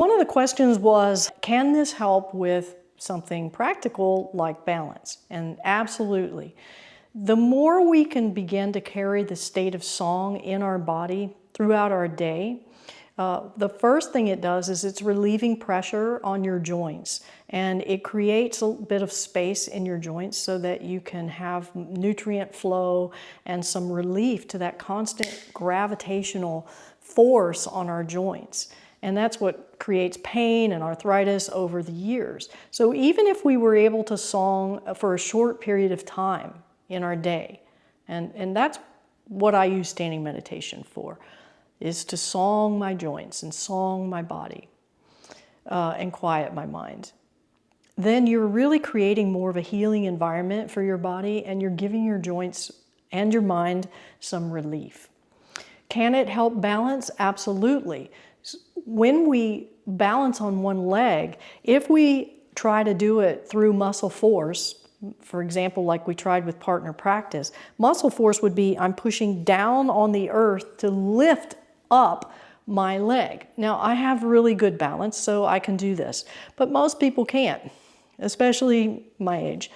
One of the questions was, can this help with something practical like balance? And absolutely. The more we can begin to carry the state of song in our body throughout our day, the first thing it does is it's relieving pressure on your joints, and it creates a bit of space in your joints so that you can have nutrient flow and some relief to that constant gravitational force on our joints. And that's what creates pain and arthritis over the years. So even if we were able to song for a short period of time in our day, and that's what I use standing meditation for, is to song my joints and song my body and quiet my mind. Then you're really creating more of a healing environment for your body, and you're giving your joints and your mind some relief. Can it help balance? Absolutely. When we balance on one leg, if we try to do it through muscle force, for example, like we tried with partner practice, muscle force would be I'm pushing down on the earth to lift up my leg. Now, I have really good balance, so I can do this, but most people can't, especially my age.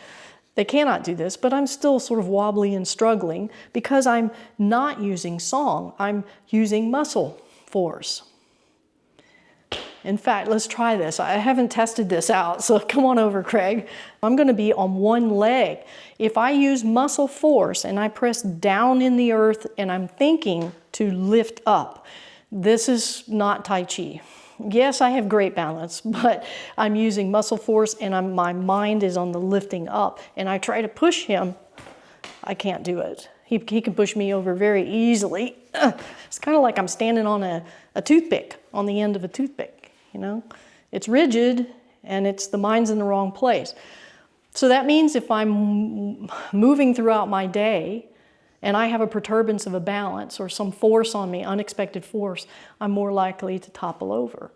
They cannot do this, but I'm still sort of wobbly and struggling because I'm not using song, I'm using muscle force. In fact, let's try this. I haven't tested this out, so come on over, Craig. I'm going to be on one leg. If I use muscle force and I press down in the earth and I'm thinking to lift up, this is not Tai Chi. Yes, I have great balance, but I'm using muscle force and my mind is on the lifting up, and I try to push him. I can't do it. He can push me over very easily. It's kind of like I'm standing on a toothpick, on the end of a toothpick. You know, it's rigid and the mind's in the wrong place. So that means if I'm moving throughout my day and I have a perturbance of a balance or some force on me, unexpected force, I'm more likely to topple over.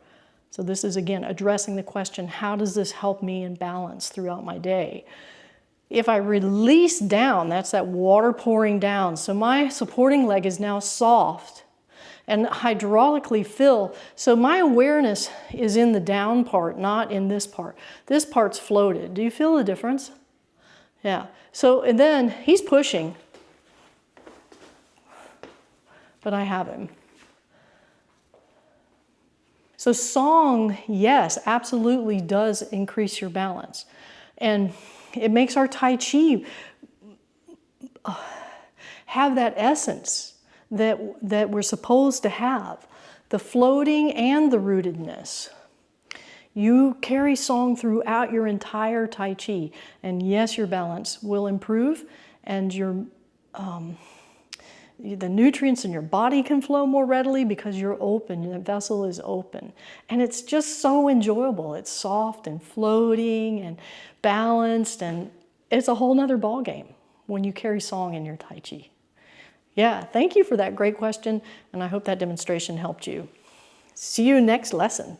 So this is, again, addressing the question, how does this help me in balance throughout my day? If I release down, that's that water pouring down. So my supporting leg is now soft and hydraulically fill. So my awareness is in the down part, not in this part. This part's floated. Do you feel the difference? Yeah. So, and then he's pushing, but I have him. So song, yes, absolutely does increase your balance. And it makes our Tai Chi have that essence that we're supposed to have, the floating and the rootedness. You carry song throughout your entire Tai Chi, and yes, your balance will improve, and the nutrients in your body can flow more readily because you're open, the vessel is open. And it's just so enjoyable. It's soft and floating and balanced, and it's a whole nother ballgame when you carry song in your Tai Chi. Yeah, thank you for that great question, and I hope that demonstration helped you. See you next lesson.